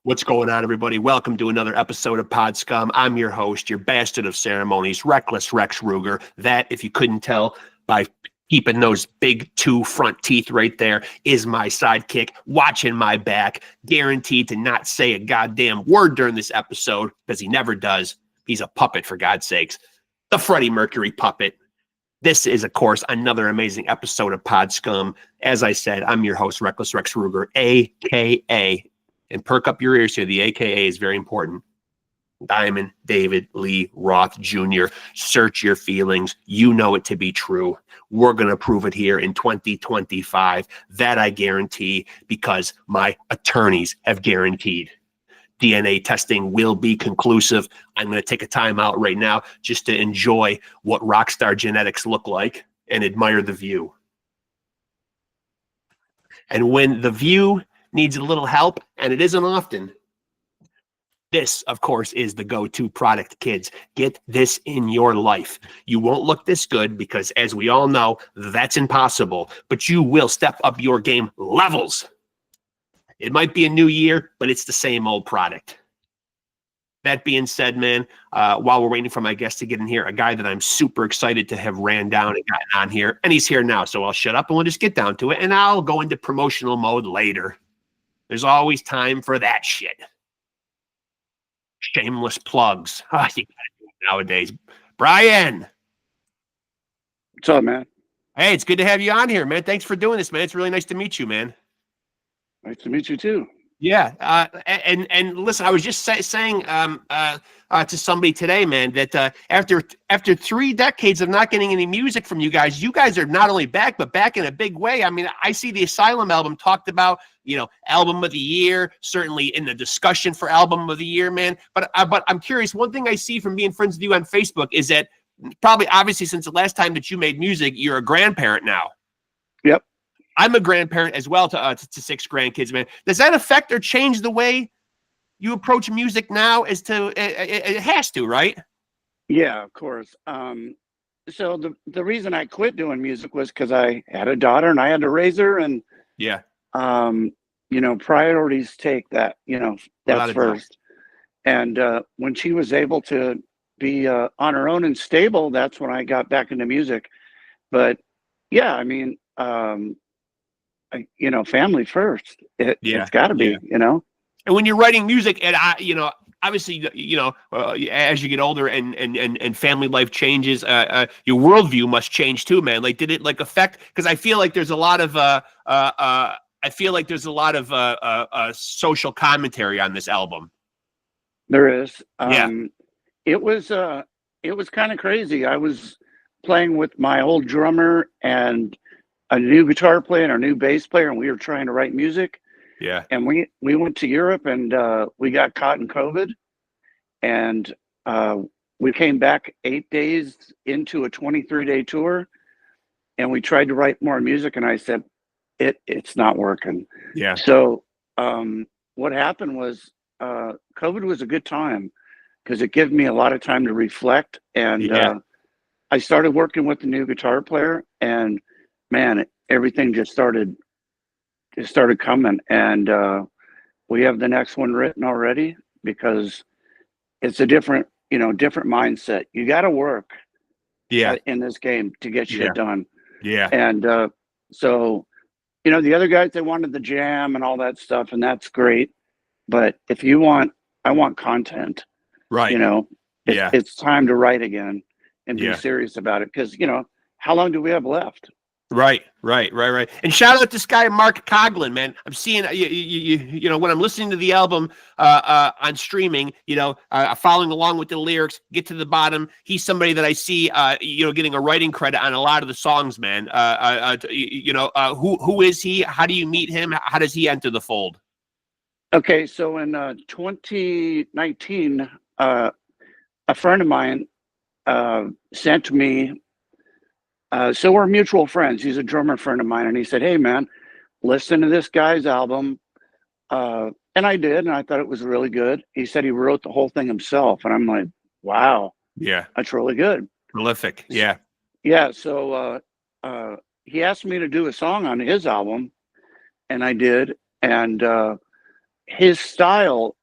What's going on, everybody? Welcome to another episode of Pod Scum. I'm your host, your bastard of ceremonies, Reckless Rex Ruger. That, if you couldn't tell by keeping those big two front teeth right there, is my sidekick, watching my back, guaranteed to not say a goddamn word during this episode, because he never does. He's a puppet, for God's sakes. The Freddie Mercury puppet. This is, of course, another amazing episode of Pod Scum. As I said, I'm your host, Reckless Rex Ruger, a.k.a., and perk up your ears here, the AKA is very important, Diamond David Lee Roth Jr. Search your feelings. You know it to be true. We're going to prove it here in 2025. That I guarantee, because my attorneys have guaranteed. DNA testing will be conclusive. I'm going to take a time out right now just to enjoy what rockstar genetics look like and admire the view. And when the view needs a little help, and it isn't often, this, of course, is the go-to product, kids. Get this in your life. You won't look this good because, as we all know, that's impossible, but you will step up your game levels. It might be a new year, but it's the same old product. That being said, man, while we're waiting for my guest to get in here, a guy that I'm super excited to have ran down and gotten on here, and he's here now, so I'll shut up and we'll just get down to it, and I'll go into promotional mode later. There's always time for that shit. Shameless plugs. You gotta do it nowadays. Brian. What's up, man? Hey, it's good to have you on here, man. Thanks for doing this, man. It's really nice to meet you, man. Nice to meet you too. Yeah, and listen, I was just saying to somebody today, man, that after 3 decades of not getting any music from you guys are not only back, but back in a big way. I mean, I see the Asylum album talked about, album of the year, certainly in the discussion for album of the year, man. But I'm curious. One thing I see from being friends with you on Facebook is that probably, obviously, since the last time that you made music, you're a grandparent now. Yep. I'm a grandparent as well to 6 grandkids, man. Does that affect or change the way you approach music now? It has to, right? Yeah, of course. So the reason I quit doing music was because I had a daughter and I had to raise her, and yeah, priorities take that. That's first. And when she was able to be on her own and stable, that's when I got back into music. But yeah, I mean. Family first. It's got to be, And when you're writing music, and obviously, as you get older and family life changes, your worldview must change too, man. Like, did it affect? Because I feel like there's a lot of social commentary on this album. There is. Yeah. It was kind of crazy. I was playing with my old drummer and a new guitar player and our new bass player, and we were trying to write music. Yeah. And we went to Europe, and we got caught in COVID, and we came back 8 days into a 23-day tour, and we tried to write more music, and I said, it's not working. Yeah. So what happened was COVID was a good time because it gave me a lot of time to reflect, and I started working with the new guitar player, and man, everything just started coming, and we have the next one written already because it's a different mindset. You got to work, in this game to get shit done. Yeah, and so the other guys, they wanted the jam and all that stuff, and that's great. But if I want content, right? It's time to write again and be serious about it, because how long do we have left? Right. And shout out to this guy, Mark Coughlin, man. I'm seeing, when I'm listening to the album on streaming, following along with the lyrics, get to the bottom. He's somebody that I see, getting a writing credit on a lot of the songs, man. Who is he? How do you meet him? How does he enter the fold? Okay, so in 2019, a friend of mine sent me. So we're mutual friends. He's a drummer friend of mine, and he said, "Hey, man, listen to this guy's album." And I did, and I thought it was really good. He said he wrote the whole thing himself, and I'm like, "Wow, yeah, that's really good, prolific." Yeah. So he asked me to do a song on his album, and I did, and his style,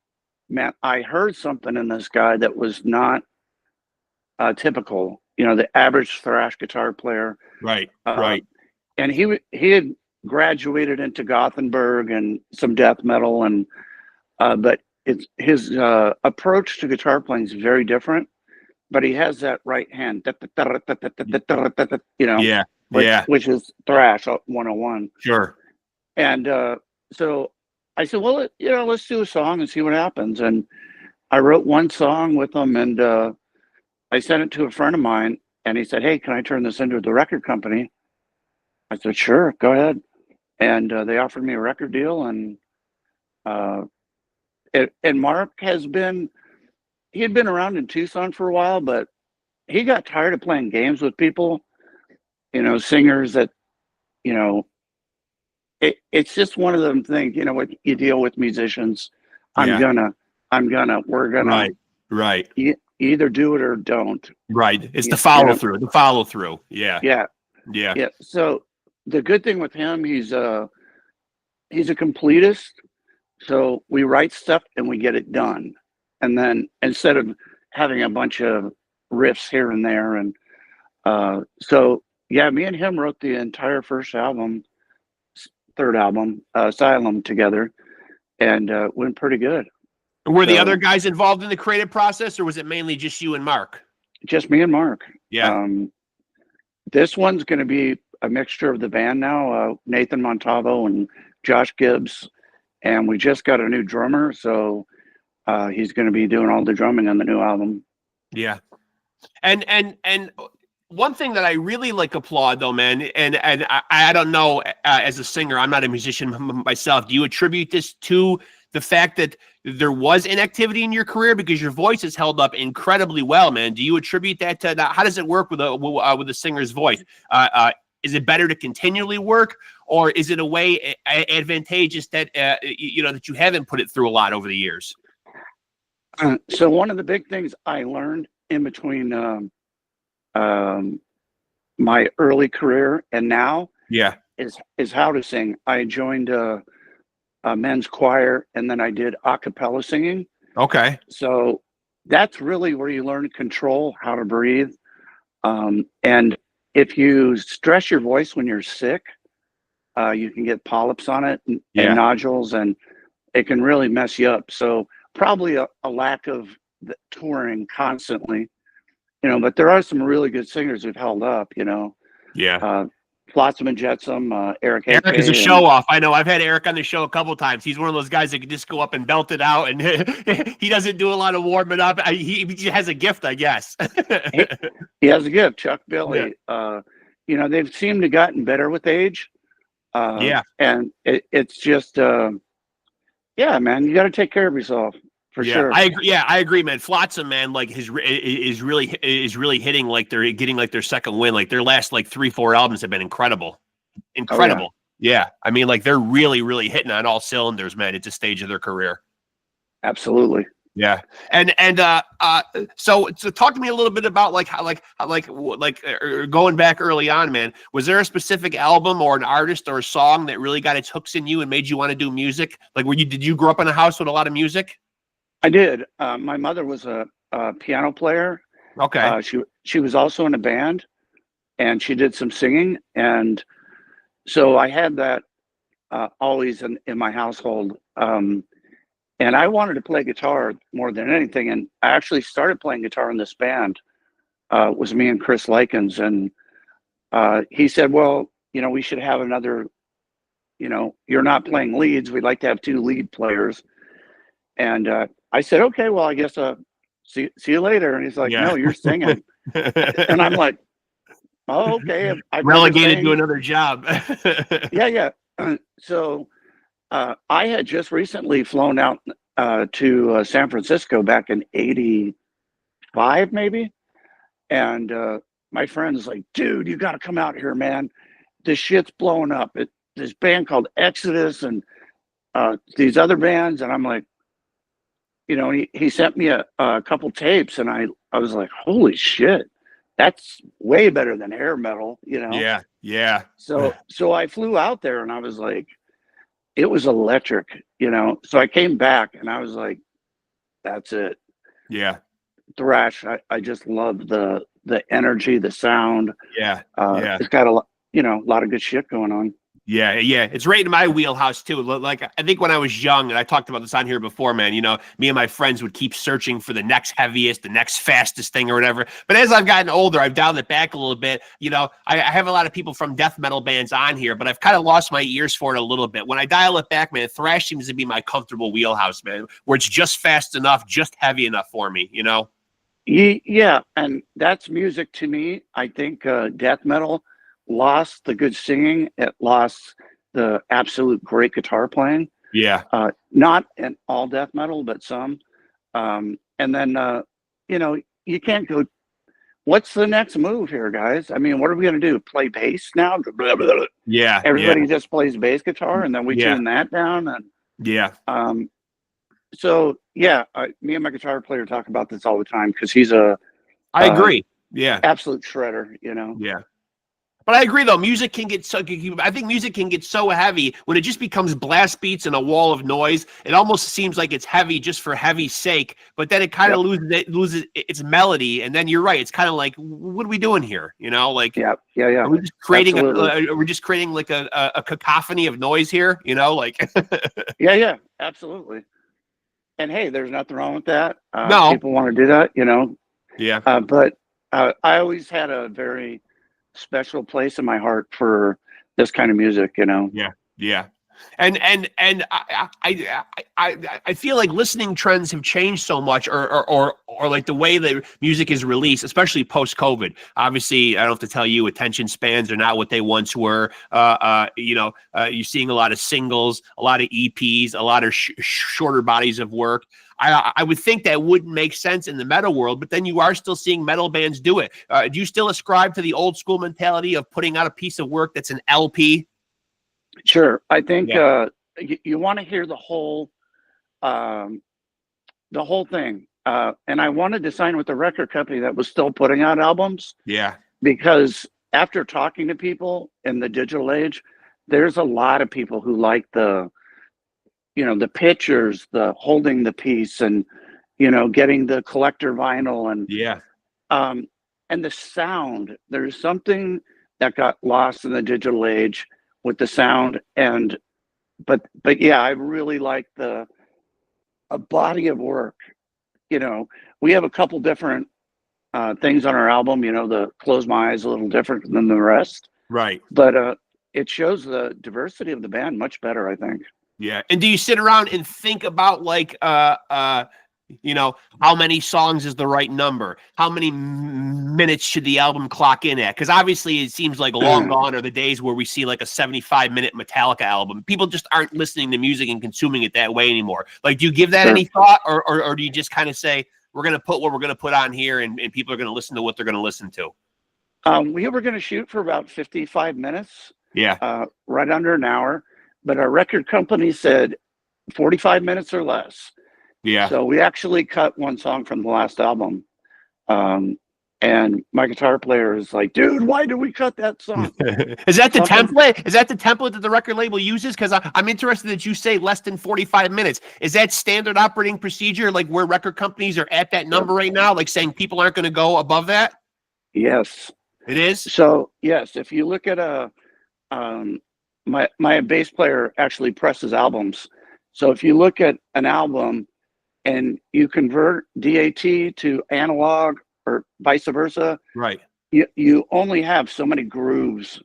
man, I heard something in this guy that was not typical. You know, the average thrash guitar player. Right. And he had graduated into Gothenburg and some death metal, and but it's his approach to guitar playing is very different. But he has that right hand, you know, which is thrash 101. Sure. And so I said, well, you know, let's do a song and see what happens. And I wrote one song with him, and I sent it to a friend of mine, and he said, hey, can I turn this into the record company? I said, sure, go ahead. And they offered me a record deal, and Mark he had been around in Tucson for a while, but he got tired of playing games with people, you know, singers that, you know, it's just one of them things, you know, what you deal with musicians. We're gonna. Right. You either do it or don't. Right. It's the follow through. Yeah. So the good thing with him, he's a completist. So we write stuff and we get it done. And then instead of having a bunch of riffs here and there. And so, yeah, me and him wrote the entire third album, Asylum, together, and went pretty good. Were the other guys involved in the creative process, or was it mainly just you and Mark? Just me and Mark. Yeah. This one's going to be a mixture of the band now, Nathan Montavo and Josh Gibbs. And we just got a new drummer, so he's going to be doing all the drumming on the new album. Yeah. And one thing that I really applaud though, man, and I don't know, as a singer, I'm not a musician myself. Do you attribute this to the fact that there was inactivity in your career, because your voice has held up incredibly well, man? Do you attribute that to how does it work with a singer's voice? Is it better to continually work, or is it a way advantageous that you know, that you haven't put it through a lot over the years? So one of the big things I learned in between my early career and now, is how to sing. I joined a men's choir, and then I did a cappella singing. Okay. So that's really where you learn to control how to breathe. And if you stress your voice when you're sick, you can get polyps on it and nodules, and it can really mess you up. So probably a lack of touring constantly, you know, but there are some really good singers who've held up, you know. Yeah. Flotsam and Jetsam, Eric. Eric is a show off. I know. I've had Eric on the show a couple times. He's one of those guys that can just go up and belt it out, and he doesn't do a lot of warming up. He has a gift, I guess. he has a gift. Chuck Billy. Yeah. You know, they've seemed to gotten better with age. And it's just, man, you got to take care of yourself. For sure. I agree. Yeah, I agree, man. Flotsam, man, is really hitting, they're getting their second win. Their last 3-4 albums have been incredible. Oh, yeah. I mean, they're really hitting on all cylinders, man, at this stage of their career. Absolutely. Yeah. And so talk to me a little bit about going back early on, man. Was there a specific album or an artist or a song that really got its hooks in you and made you want to do music? Did you grow up in a house with a lot of music? I did. My mother was a piano player. Okay. She was also in a band, and she did some singing. And so I had that always in my household. And I wanted to play guitar more than anything. And I actually started playing guitar in this band. It was me and Chris Likens. And he said, well, you know, we should have another, you know, you're not playing leads. We'd like to have 2 lead players. And I said, okay, well, I guess see you later. And he's like, no, you're singing. And I'm like, oh, okay. I've relegated to another job. Yeah. So I had just recently flown out to San Francisco back in '85, maybe. And my friend's like, dude, you got to come out here, man. This shit's blowing up. This band called Exodus and these other bands. And I'm like, you know, he sent me a couple tapes, and I was like, holy shit, that's way better than hair metal, you know? Yeah. So I flew out there, and I was like, it was electric. So I came back and I was like, that's it. Yeah. Thrash. I just love the energy, the sound. Yeah. It's got a lot of good shit going on. Yeah, it's right in my wheelhouse too. Like I think when I was young, and I talked about this on here before, man. Me and my friends would keep searching for the next heaviest, the next fastest thing, or whatever. But as I've gotten older, I've dialed it back a little bit. I have a lot of people from death metal bands on here, but I've kind of lost my ears for it a little bit. When I dial it back, man, thrash seems to be my comfortable wheelhouse, man, where it's just fast enough, just heavy enough for me. Yeah, and that's music to me. I think death metal lost the good singing. It lost the absolute great guitar playing. Yeah. Not in all death metal, but some. And then, you can't go, what's the next move here, guys? I mean, what are we going to do? Play bass now? Blah, blah, blah. Yeah. Everybody just plays bass guitar, and then we tune that down. And yeah. So, yeah, me and my guitar player talk about this all the time because he's I agree. Yeah. Absolute shredder, Yeah. But I agree, though. Music can get I think music can get so heavy when it just becomes blast beats and a wall of noise. It almost seems like it's heavy just for heavy's sake, but then it kind of loses its melody. And then you're right. It's kind of like, what are we doing here? Like, yeah. Are we just creating like a cacophony of noise here? Like, yeah, absolutely. And hey, there's nothing wrong with that. No, people want to do that, Yeah. But I always had a very special place in my heart for this kind of music, Yeah. And I feel like listening trends have changed so much, or like the way that music is released, especially post-COVID. Obviously, I don't have to tell you, attention spans are not what they once were. You're seeing a lot of singles, a lot of EPs, a lot of shorter bodies of work. I would think that wouldn't make sense in the metal world, but then you are still seeing metal bands do it. Do you still ascribe to the old school mentality of putting out a piece of work that's an LP? Sure. I think you want to hear the whole thing. And I wanted to sign with a record company that was still putting out albums. Yeah. Because after talking to people in the digital age, there's a lot of people who like the pictures, the holding the piece, and getting the collector vinyl, and and the sound. There's something that got lost in the digital age with the sound, but yeah, I really like a body of work. We have a couple different things on our album. The Close My Eyes a little different than the rest, right? But it shows the diversity of the band much better, I think. Yeah. And do you sit around and think about like, how many songs is the right number? How many minutes should the album clock in at? Because obviously it seems like long gone are the days where we see like a 75-minute Metallica album. People just aren't listening to music and consuming it that way anymore. Like, do you give that any thought, or do you just kind of say, we're going to put what we're going to put on here, and people are going to listen to what they're going to listen to? We were going to shoot for about 55 minutes. Yeah. Right under an hour. But our record company said 45 minutes or less. Yeah. So we actually cut one song from the last album. And my guitar player is like, dude, why did we cut that song? Is that the template? Is that the template that the record label uses? Because I'm interested that you say less than 45 minutes. Is that standard operating procedure, like where record companies are at that number right now, like saying people aren't going to go above that? Yes. It is? So, yes, if you look at my bass player actually presses albums. So if you look at an album and you convert DAT to analog or vice versa, right? You only have so many grooves,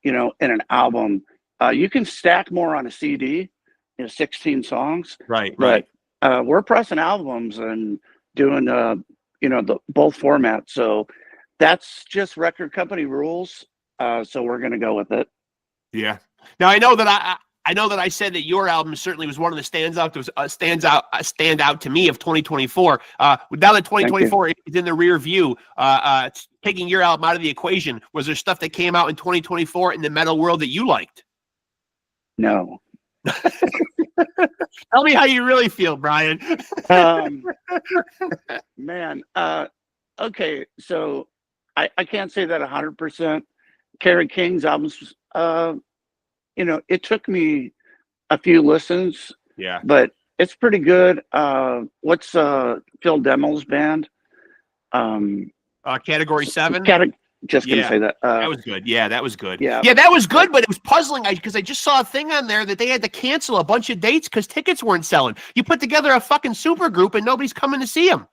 in an album. You can stack more on a CD, 16 songs. Right. But we're pressing albums and doing the both formats. So that's just record company rules. So we're going to go with it. Yeah. Now I know that I said that your album certainly was one of the stands out to me of 2024. Now that 2024 is in the rear view, taking your album out of the equation, was there stuff that came out in 2024 in the metal world that you liked? No. Tell me how you really feel, Brian. Man. Okay. So I can't say that 100%. Kerry King's albums, it took me a few listens Yeah. But it's pretty good. What's Phil Demo's band? Category 7. Just gonna say that. That was good. Yeah, that was good. Yeah, that was good, but it was puzzling because I just saw a thing on there that they had to cancel a bunch of dates because tickets weren't selling. You put together a fucking super group and nobody's coming to see them.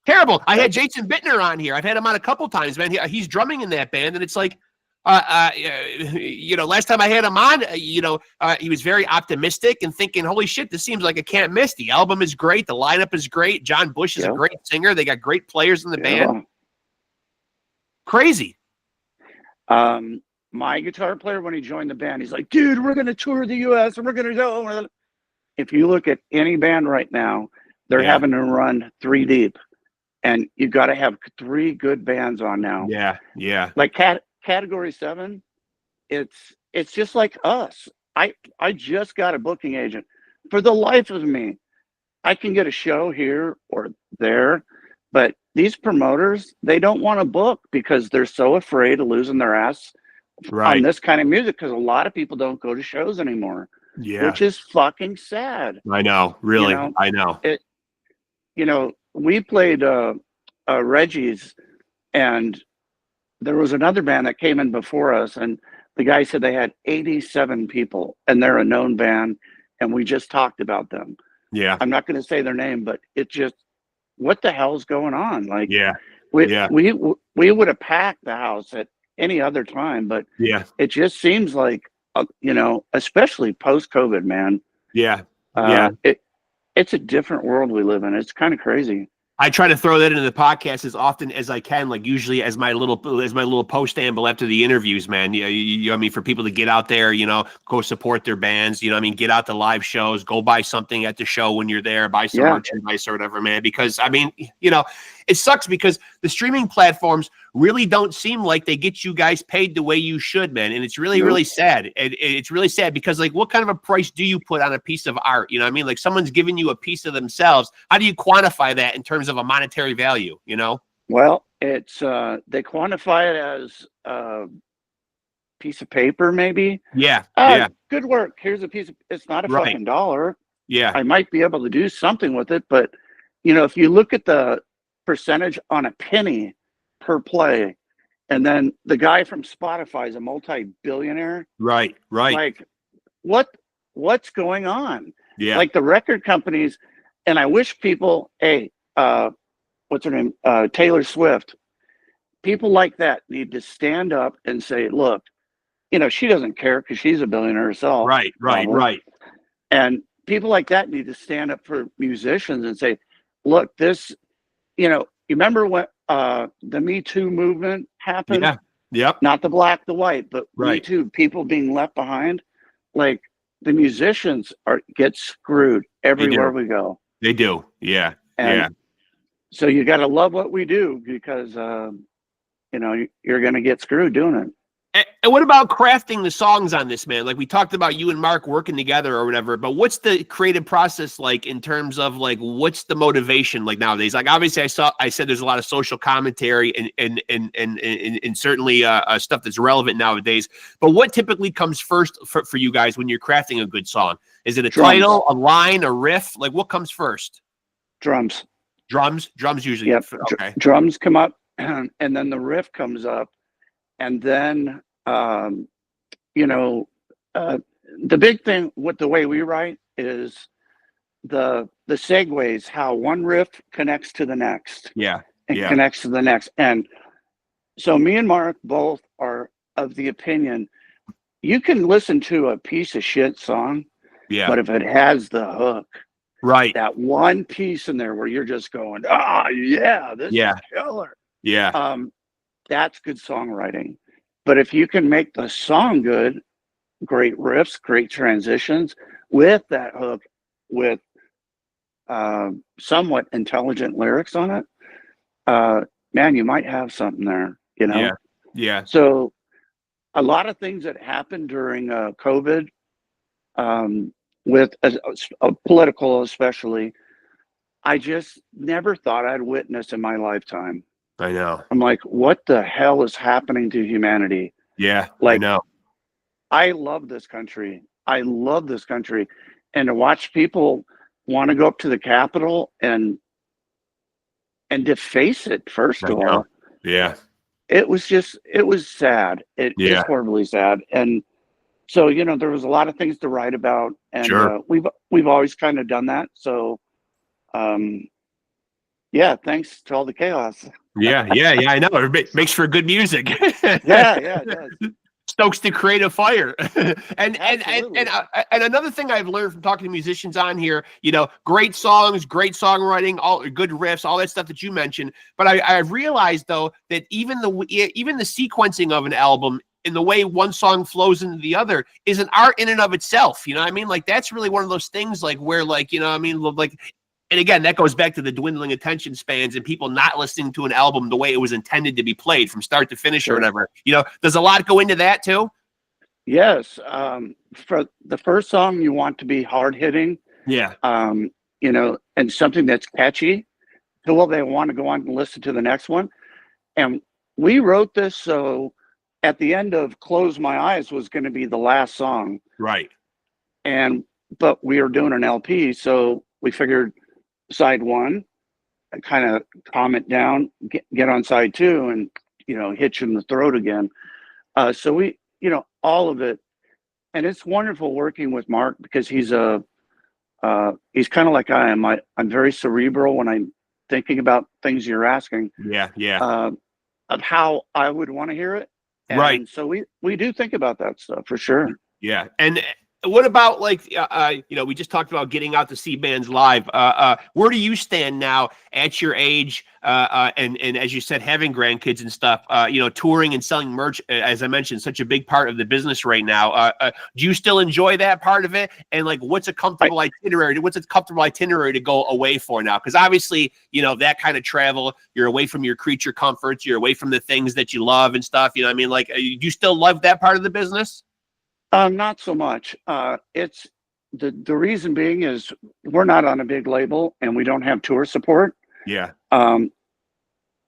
Terrible. I had Jason Bittner on here. I've had him on a couple times, man. He's drumming in that band, and it's like, last time I had him on, he was very optimistic and thinking, holy shit, this seems like a can't miss. The album is great. The lineup is great. John Bush is a great singer. They got great players in the band. Crazy. My guitar player, when he joined the band, he's like, dude, we're going to tour the U.S. and we're going to go. If you look at any band right now, they're having to run 3 deep. And you've got to have 3 good bands on now. Yeah. Like Category 7, it's just like us. I just got a booking agent. For the life of me, I can get a show here or there, but these promoters, they don't want to book because they're so afraid of losing their ass on this kind of music, because a lot of people don't go to shows anymore. Yeah. Which is fucking sad. I know. Really. I know. We played Reggie's, and there was another band that came in before us, and the guy said they had 87 people, and they're a known band, and we just talked about them. Yeah. I'm not going to say their name, but it just, what the hell's going on? Like, we would have packed the house at any other time, but it just seems like, especially post-COVID, man. It's a different world we live in. It's kind of crazy. I try to throw that into the podcast as often as I can, like usually as my little post-amble after the interviews, man. For people to get out there, go support their bands, get out to live shows, go buy something at the show when you're there, buy some merchandise or whatever, man. Because it sucks because the streaming platforms really don't seem like they get you guys paid the way you should, man. And it's really, really sad. It's really sad because, like, what kind of a price do you put on a piece of art? You know what I mean? Like, someone's giving you a piece of themselves. How do you quantify that in terms of a monetary value, Well, it's they quantify it as a piece of paper, maybe. Good work. Here's a piece of, it's not a fucking dollar. I might be able to do something with it, but if you look at the percentage on a penny per play, and then the guy from Spotify is a multi-billionaire. Right. Like, what's going on? Like the record companies, and I wish people, what's her name? Taylor Swift. People like that need to stand up and say, look, she doesn't care because she's a billionaire herself. Right. And people like that need to stand up for musicians and say, look, this, you remember when the Me Too movement happened? Not the black, the white, but Me Too, people being left behind. Like, the musicians get screwed everywhere we go. They do. So you got to love what we do because, you're going to get screwed doing it. And what about crafting the songs on this, man? Like, we talked about you and Mark working together or whatever, but what's the creative process like in terms of, like, what's the motivation like nowadays? Like, obviously I said there's a lot of social commentary and certainly stuff that's relevant nowadays, but what typically comes first for you guys when you're crafting a good song? Is it a title, a line, a riff? Like, what comes first? Drums usually. Okay. Drums come up and then the riff comes up. And then, the big thing with the way we write is the segues, how one riff connects to the next. Connects to the next. And so me and Mark both are of the opinion, you can listen to a piece of shit song, but if it has the hook, that one piece in there where you're just going, this is killer. That's good songwriting. But if you can make the song good, great riffs, great transitions with that hook, with somewhat intelligent lyrics on it, man, you might have something there, So a lot of things that happened during COVID, with a political especially, I just never thought I'd witness in my lifetime. I know. I'm like, what the hell is happening to humanity? I know. I love this country. and to watch people want to go up to the Capitol and deface it, first of all. Yeah. It was sad. It is horribly sad. And so, you know, there was a lot of things to write about, and we've always kind of done that. So, yeah, thanks to all the chaos. Yeah, I know. It makes for good music. Yeah, it does. Stokes the creative fire. and another thing I've learned from talking to musicians on here, you know, great songs, great songwriting, all good riffs, all that stuff that you mentioned. But I've realized though that even the sequencing of an album and the way one song flows into the other is an art in and of itself. You know what I mean? Like that's really one of those things like where like, you know what I mean? Like, and again, that goes back to the dwindling attention spans and people not listening to an album the way it was intended to be played from start to finish or whatever. You know, does a lot go into that too? Yes. For the first song, you want to be hard hitting. Yeah. You know, and something that's catchy. So well, they want to go on and listen to the next one. And we wrote this so at the end of Close My Eyes was going to be the last song. Right. But we were doing an LP, so we figured side one, kind of calm it down, get on side two, and you know, hit you in the throat again. So we, you know, all of it, and it's wonderful working with Mark because he's kind of like I am. I'm very cerebral when I'm thinking about things you're asking. Yeah. Of how I would want to hear it. And right. So we do think about that stuff for sure. Yeah. And what about like, you know, we just talked about getting out to see bands live. Where do you stand now at your age? And as you said, having grandkids and stuff, you know, touring and selling merch, as I mentioned, such a big part of the business right now. Do you still enjoy that part of it? And like, what's a comfortable itinerary? What's a comfortable itinerary to go away for now? Because obviously, you know, that kind of travel, you're away from your creature comforts, you're away from the things that you love and stuff. You know what I mean? Like, do you still love that part of the business? Not so much. It's the reason being is we're not on a big label and we don't have tour support. Yeah.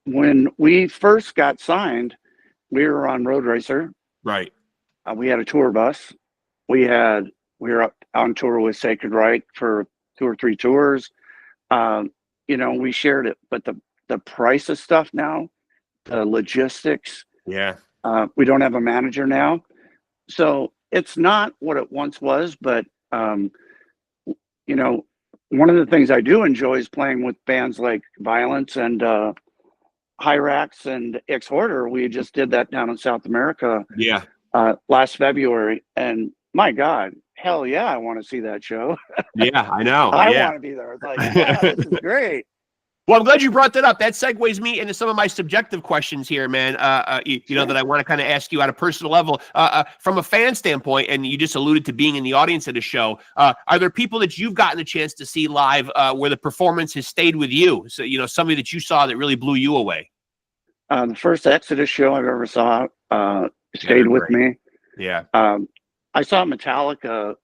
When we first got signed, we were on Road Racer. Right. We had a tour bus. We were up on tour with Sacred Right for 2 or 3 tours. You know, we shared it, but the price of stuff now, the logistics. Yeah. We don't have a manager now, so it's not what it once was, but you know, one of the things I do enjoy is playing with bands like Violence and Hyrax and Exhorder. We just did that down in South America. Yeah. Last February, and my God, hell yeah, I want to see that show. Yeah, I know. I want to be there. It's like, wow, this is great. Well, I'm glad you brought that up. That segues me into some of my subjective questions here, man. You know, that I want to kind of ask you at a personal level. From a fan standpoint, and you just alluded to being in the audience at a show, are there people that you've gotten a chance to see live where the performance has stayed with you? So, you know, somebody that you saw that really blew you away? The first Exodus show I've ever saw stayed with me. Yeah. I saw Metallica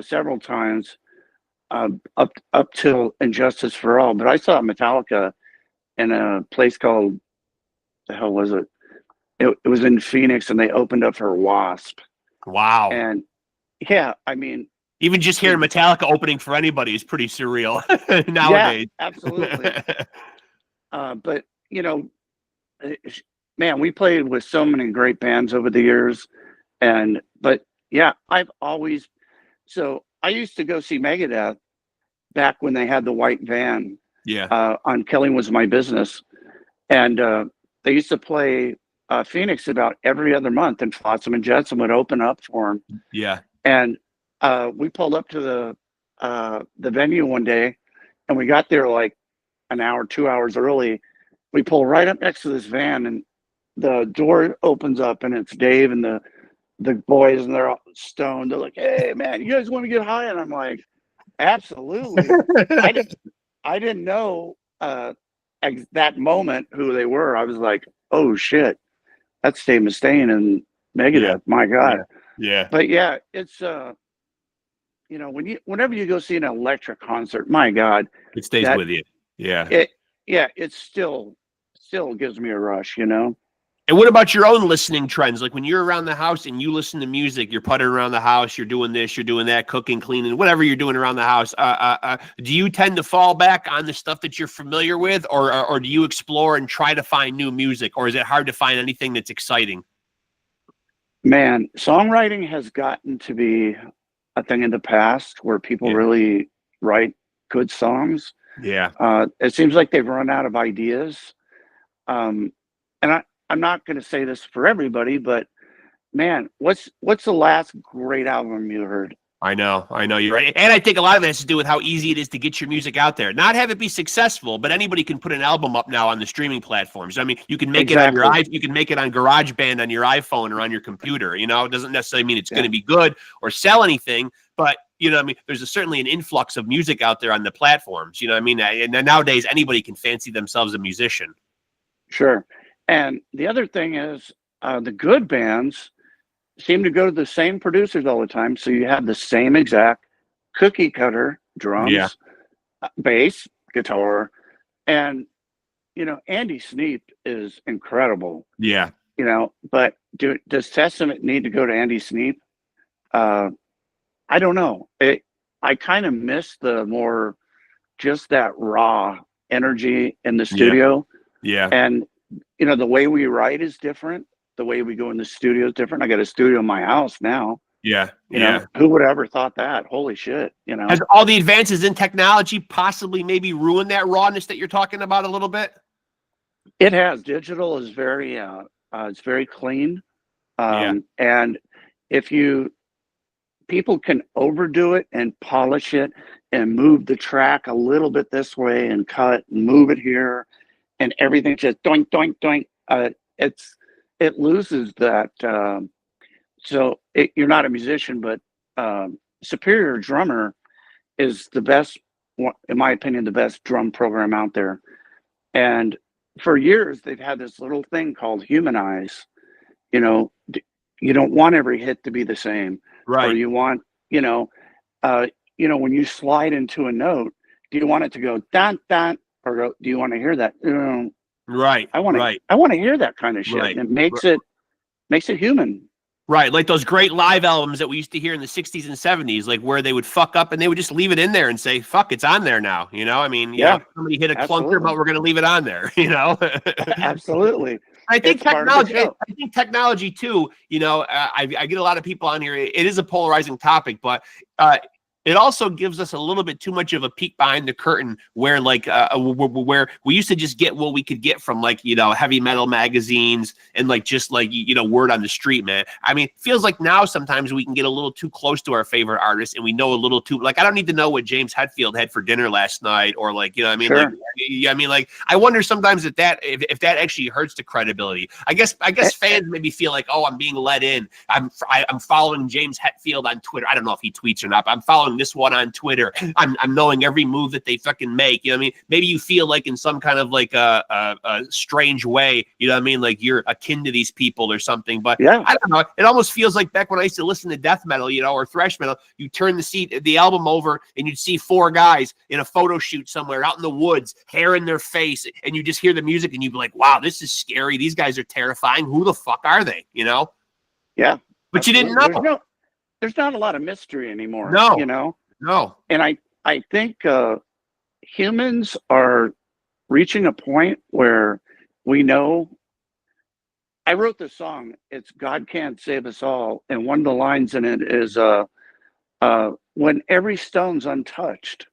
several times. Up till Injustice for All, but I saw Metallica in a place called, the hell was it? It was in Phoenix, and they opened up for Wasp. Wow. And yeah, I mean, even just hearing Metallica opening for anybody is pretty surreal nowadays. Yeah, absolutely. But you know, man, we played with so many great bands over the years, but yeah, so I used to go see Megadeth back when they had the white van. Yeah. On Killing Was My Business. And they used to play Phoenix about every other month, and Flotsam and Jetsam would open up for them. Yeah. And we pulled up to the venue one day, and we got there like an hour, 2 hours early. We pull right up next to this van, and the door opens up, and it's Dave and the boys, and they're all stoned. They're like, "Hey man, you guys want to get high?" And I'm like, absolutely. I didn't know that moment who they were. I was like, oh shit, that's Dave Mustaine and Megadeth. Yeah. My God. Yeah. But yeah, it's you know, whenever you go see an electric concert, my God, it stays with you. Yeah. It still gives me a rush, you know. And what about your own listening trends? Like when you're around the house and you listen to music, you're puttering around the house, you're doing this, you're doing that, cooking, cleaning, whatever you're doing around the house. Do you tend to fall back on the stuff that you're familiar with, or do you explore and try to find new music, or is it hard to find anything that's exciting? Man, songwriting has gotten to be a thing in the past where people really write good songs. Yeah. It seems like they've run out of ideas. And I'm not going to say this for everybody, but man, what's the last great album you heard? I know you're right. And I think a lot of it has to do with how easy it is to get your music out there. Not have it be successful, but anybody can put an album up now on the streaming platforms. I mean, you can make it on your you can make it on GarageBand on your iPhone or on your computer. You know, it doesn't necessarily mean it's going to be good or sell anything, but you know what I mean? There's certainly an influx of music out there on the platforms. You know what I mean? And nowadays anybody can fancy themselves a musician. Sure. And the other thing is the good bands seem to go to the same producers all the time. So you have the same exact cookie cutter drums, bass, guitar, and, you know, Andy Sneap is incredible. Yeah. You know, but does Testament need to go to Andy Sneap? I don't know. I kind of miss the more just that raw energy in the studio. Yeah. And, you know, the way we write is different. The way we go in the studio is different. I got a studio in my house now. Yeah. You know, who would have ever thought that? Holy shit. You know, has all the advances in technology possibly maybe ruined that rawness that you're talking about a little bit? It has. Digital is very, it's very clean. And if people can overdo it and polish it and move the track a little bit this way and cut and move it here and everything just doink, doink, doink. It loses that. So you're not a musician, but Superior Drummer is the best, in my opinion, the best drum program out there. And for years, they've had this little thing called Humanize. You know, you don't want every hit to be the same. Right. Or you want, when you slide into a note, do you want it to go dun dun, or do you want to hear that? Right. I want to hear that kind of shit. Right. And it makes it human. Right, like those great live albums that we used to hear in the 60s and 70s, like where they would fuck up and they would just leave it in there and say, fuck, it's on there now. You know, I mean, you know, somebody hit a clunker, but we're going to leave it on there, you know? Absolutely. I think technology too, you know, I get a lot of people on here. It is a polarizing topic, but it also gives us a little bit too much of a peek behind the curtain where like where we used to just get what we could get from like, you know, heavy metal magazines and like just like, you know, word on the street, man. I mean, it feels like now sometimes we can get a little too close to our favorite artists and we know a little too, like, I don't need to know what James Hetfield had for dinner last night or like, you know what I mean? Sure. Like, I wonder sometimes if that actually hurts the credibility. I guess fans maybe feel like, oh, I'm being let in. I'm following James Hetfield on Twitter. I don't know if he tweets or not, but I'm following this one on Twitter. I'm knowing every move that they fucking make. You know what I mean? Maybe you feel like in some kind of like a strange way, you know what I mean? Like you're akin to these people or something. But yeah, I don't know. It almost feels like back when I used to listen to death metal, you know, or thrash metal, you turn the album over and you'd see four guys in a photo shoot somewhere out in the woods, hair in their face, and you just hear the music and you'd be like, wow, this is scary. These guys are terrifying. Who the fuck are they? You know? Yeah. But you didn't know. There's not a lot of mystery anymore. No. You know? No. And I think humans are reaching a point where we know. I wrote this song. It's God Can't Save Us All. And one of the lines in it is when every stone's untouched,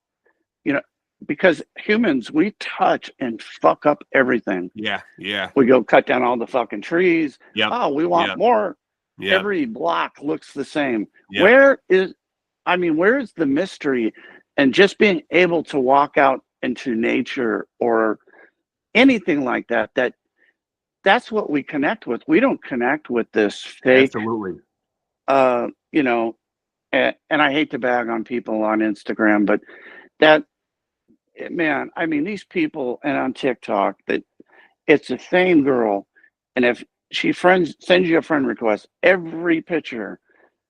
you know, because humans, we touch and fuck up everything. Yeah. Yeah. We go cut down all the fucking trees. Yeah. Oh, we want more. Yeah. Every block looks the same. Yeah. Where is the mystery? And just being able to walk out into nature or anything like that, that's what we connect with. We don't connect with this fake. Absolutely. You know, and I hate to bag on people on Instagram, but that, man, I mean, these people and on TikTok, that it's the same girl. And if she sends you a friend request, every picture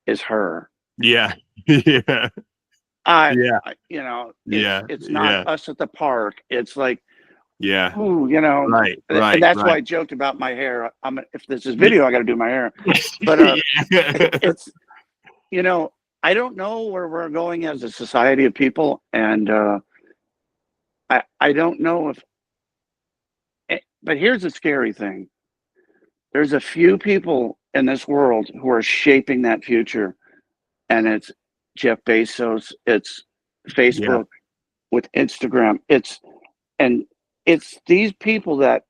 is her. Yeah. Yeah. You know, it's not us at the park. It's like Yeah. ooh, you know, Right. and that's why I joked about my hair. If this is video, I got to do my hair. But it's, you know, I don't know where we're going as a society of people, and I don't know if. But here's the scary thing: there's a few people in this world who are shaping that future, and it's Jeff Bezos, it's Facebook, with Instagram, it's these people that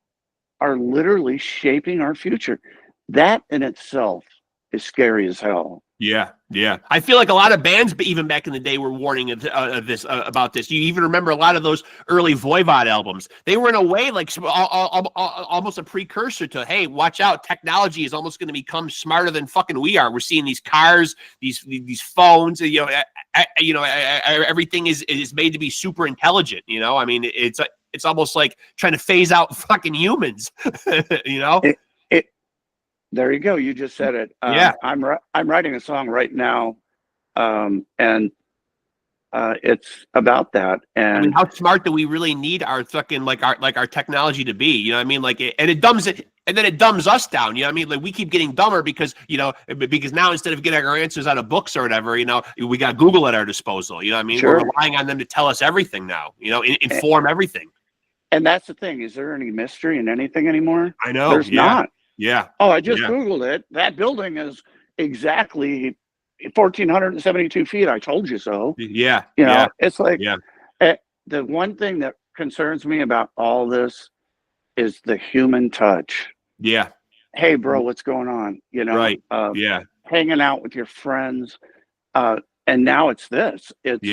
are literally shaping our future. That in itself is scary as hell. Yeah, yeah. I feel like a lot of bands, but even back in the day, were warning about this. You even remember a lot of those early Voivod albums. They were in a way like almost a precursor to, hey, watch out, technology is almost going to become smarter than fucking we are. We're seeing these cars, these phones. Everything is made to be super intelligent. You know, I mean, it's almost like trying to phase out fucking humans. You know. There you go. You just said it. Yeah. I'm writing a song right now, and it's about that. And I mean, how smart do we really need our fucking our technology to be? You know what I mean? It dumbs it, and then it dumbs us down. You know what I mean? Like we keep getting dumber because now instead of getting our answers out of books or whatever, we got Google at our disposal. You know what I mean? Sure. We're relying on them to tell us everything now. Inform everything. And that's the thing. Is there any mystery in anything anymore? I know. There's not. Yeah. Oh, I just Googled it. That building is exactly 1,472 feet. I told you so. Yeah. It's like the one thing that concerns me about all this is the human touch. Yeah. Hey, bro, what's going on? Right. Hanging out with your friends. And now it's this. It's,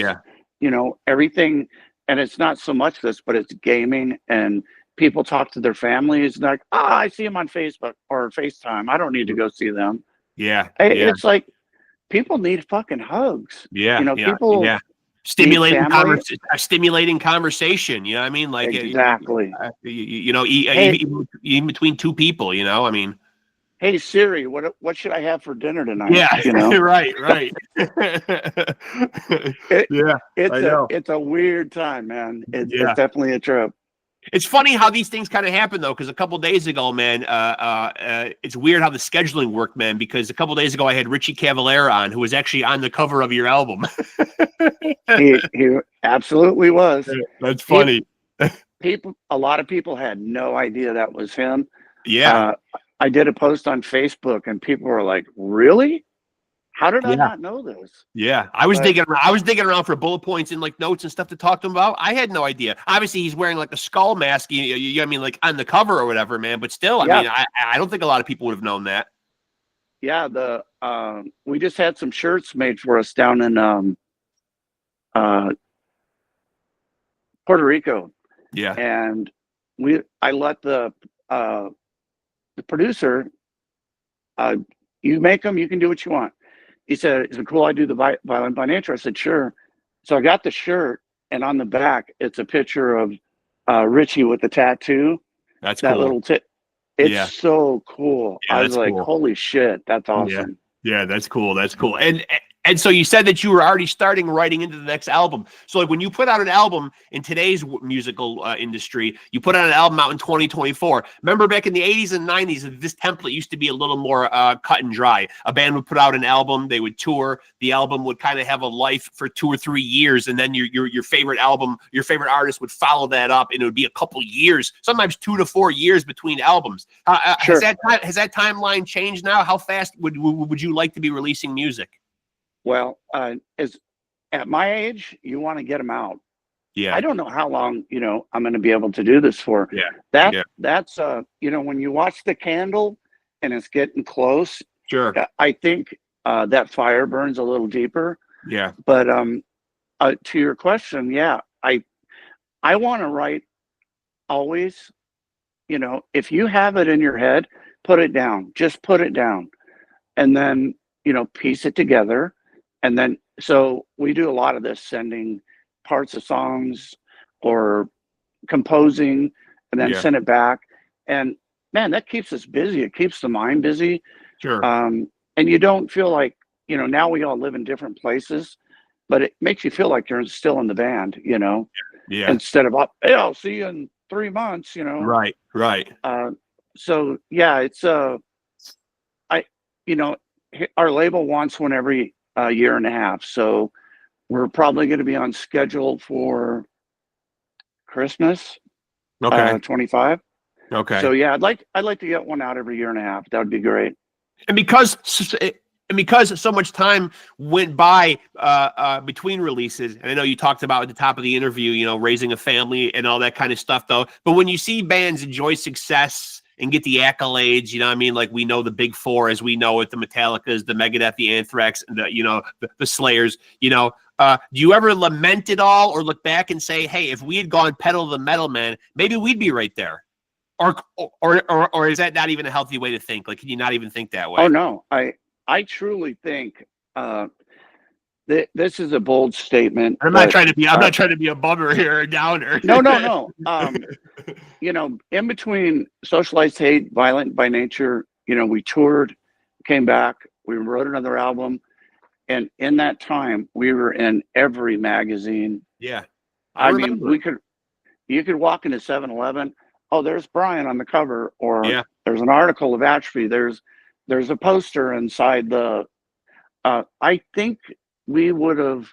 everything. And it's not so much this, but it's gaming, and people talk to their families like, I see them on Facebook or FaceTime. I don't need to go see them. Yeah. It's like people need fucking hugs. People stimulating conversation. You know what I mean? Like exactly. Even between two people, I mean. Hey Siri, what should I have for dinner tonight? Yeah, right. It's a weird time, man. It's definitely a trip. It's funny how these things kind of happen, though, because a couple days ago, man, it's weird how the scheduling worked, man, because a couple days ago I had Richie Cavalier on, who was actually on the cover of your album. he absolutely was. That's funny. A lot of people had no idea that was him. Yeah. I did a post on Facebook, and people were like, really? How did I not know this? Yeah, I was digging around for bullet points and like notes and stuff to talk to him about. I had no idea. Obviously, he's wearing like a skull mask. I mean, like on the cover or whatever, man. But still, I mean, I don't think a lot of people would have known that. Yeah, we just had some shirts made for us down in Puerto Rico. Yeah, and I let the producer, you make them, you can do what you want. He said, is it cool I do the violin by nature? I said, sure. So I got the shirt, and on the back, it's a picture of Richie with the tattoo. That's that cool. Little It's so cool. Yeah, I was like, cool. Holy shit, that's awesome. Yeah, that's cool. That's cool. And so you said that you were already starting writing into the next album. So like when you put out an album in today's musical industry, you put out an album out in 2024. Remember back in the 80s and 90s, this template used to be a little more cut and dry. A band would put out an album, they would tour. The album would kind of have a life for 2 or 3 years, and then your favorite album, your favorite artist would follow that up, and it would be a couple years, sometimes 2 to 4 years between albums. Sure. Has that timeline changed now? How fast would you like to be releasing music? Well, at my age, you want to get them out. Yeah. I don't know how long, I'm going to be able to do this for. Yeah. That's when you watch the candle and it's getting close. Sure. I think that fire burns a little deeper. Yeah. But to your question, I want to write always, if you have it in your head, put it down. Just put it down. And then, piece it together. And then, so we do a lot of this, sending parts of songs or composing and then send it back. And man, that keeps us busy. It keeps the mind busy. Sure. And you don't feel like, now we all live in different places, but it makes you feel like you're still in the band, Yeah. Instead of, hey, I'll see you in 3 months, Right. So yeah, it's I you know our label wants one every year and a half, so we're probably going to be on schedule for Christmas Okay. 25. Okay. So yeah, I'd like to get one out every year and a half. That would be great. And because so much time went by between releases, and I know you talked about at the top of the interview, raising a family and all that kind of stuff, though. But when you see bands enjoy success and get the accolades, like we know the big four, as we know it, the Metallicas, the Megadeth, the Anthrax, and the Slayers. Do you ever lament it all, or look back and say, hey, if we had gone pedal to the metal, man, maybe we'd be right there? Or is that not even a healthy way to think? Like, can you not even think that way? Oh no, I truly think this is a bold statement. I'm not trying to be a bummer here or a downer. No. In between Socialized Hate, Violent by Nature, we toured, came back, we wrote another album, and in that time we were in every magazine. Yeah. I mean, you could walk into 7-Eleven. Oh, there's Brian on the cover, or there's an article of Atrophy. There's a poster inside the. I think we would have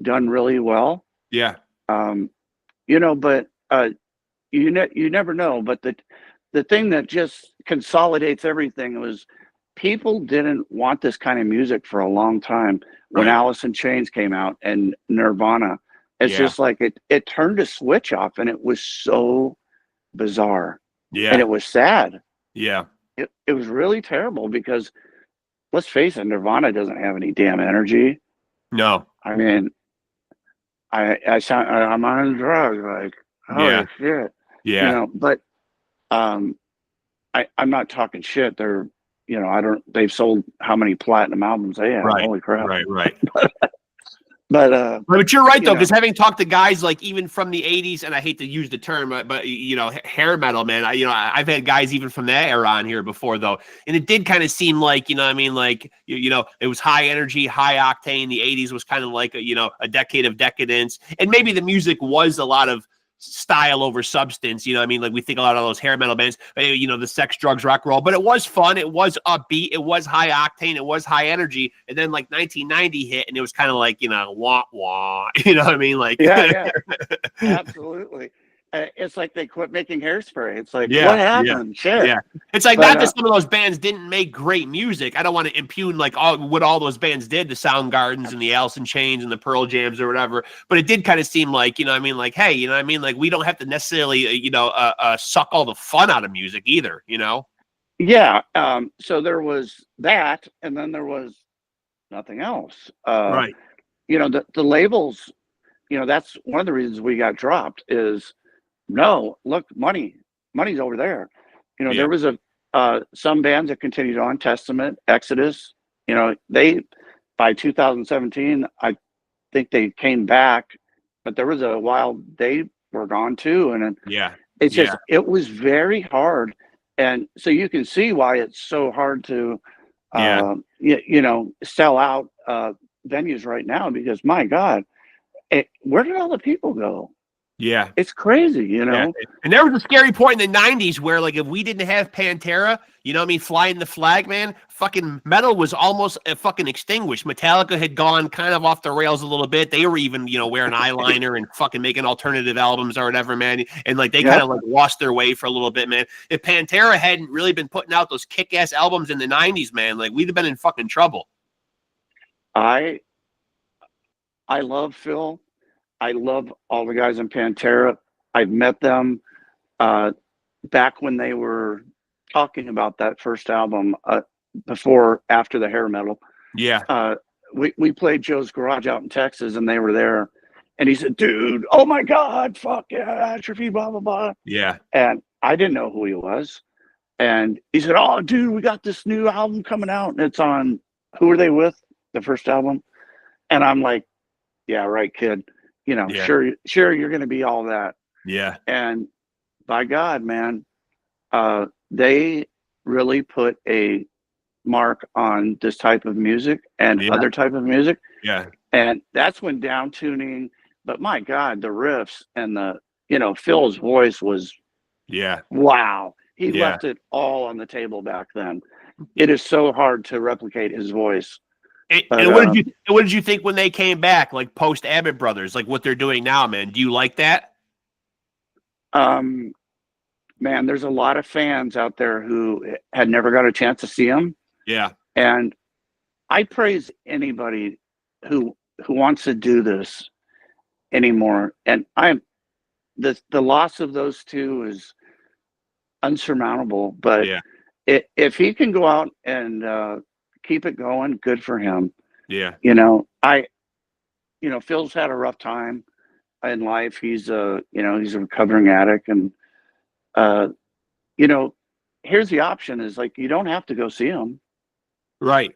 done really well. Yeah. But you never know. But the thing that just consolidates everything was people didn't want this kind of music for a long time. When Alice in Chains came out and Nirvana, it's just like it turned a switch off, and it was so bizarre. Yeah. And it was sad. Yeah. It was really terrible because, let's face it, Nirvana doesn't have any damn energy. No. I mean, I'm on drugs, like, holy shit. Yeah. But I'm not talking shit. They're, they've sold how many platinum albums they have. Right. Holy crap. Right. But you're right, though, because having talked to guys like even from the 80s, and I hate to use the term, but hair metal, man, I've had guys even from that era on here before, though, and it did kind of seem like, it was high energy, high octane. The 80s was kind of like a decade of decadence, and maybe the music was a lot of style over substance, like we think a lot of those hair metal bands, the sex, drugs, rock, roll, but it was fun, it was upbeat, it was high octane, it was high energy. And then like 1990 hit, and it was kind of like wah wah, like absolutely. It's like they quit making hairspray. It's like, what happened? Shit. Yeah. It's like, not that some of those bands didn't make great music. I don't want to impugn like what all those bands did, the Soundgardens and the Alice in Chains and the Pearl Jams or whatever. But it did kind of seem like, like, hey, like we don't have to necessarily, suck all the fun out of music either, Yeah. So there was that, and then there was nothing else. Right. The labels, that's one of the reasons we got dropped is, no, look, money's over there. There was some bands that continued on, Testament, Exodus, they, by 2017, I think they came back, but there was a while they were gone too. And it's just, it was very hard. And so you can see why it's so hard to, sell out venues right now, because my God, where did all the people go? Yeah. It's crazy, Yeah. And there was a scary point in the 90s where, like, if we didn't have Pantera, flying the flag, man, fucking metal was almost fucking extinguished. Metallica had gone kind of off the rails a little bit. They were even, wearing eyeliner and fucking making alternative albums or whatever, man. And, like, they kind of, like, lost their way for a little bit, man. If Pantera hadn't really been putting out those kick-ass albums in the 90s, man, like, we'd have been in fucking trouble. I love Phil. I love all the guys in Pantera. I've met them back when they were talking about that first album, after the hair metal. Yeah. We played Joe's Garage out in Texas, and they were there. And he said, dude, oh my God, fuck yeah, Atrophy, blah, blah, blah. Yeah. And I didn't know who he was. And he said, oh, dude, we got this new album coming out, and it's on, who were they with? The first album? And I'm like, yeah, right, kid. Sure, you're going to be all that. Yeah. And by God, man, they really put a mark on this type of music and other type of music. Yeah. And that's when down tuning, but my God, the riffs and Phil's voice was, Yeah. wow. He Yeah. left it all on the table back then. It is so hard to replicate his voice. And what did you think when they came back, like post Abbott Brothers, like what they're doing now, man? Do you like that? Man, there's a lot of fans out there who had never got a chance to see him. Yeah. And I praise anybody who wants to do this anymore. And the loss of those two is unsurmountable. But Yeah. if he can go out and keep it going, good for him. Yeah. Phil's had a rough time in life. He's he's a recovering addict, and here's the option: is like you don't have to go see him. Right.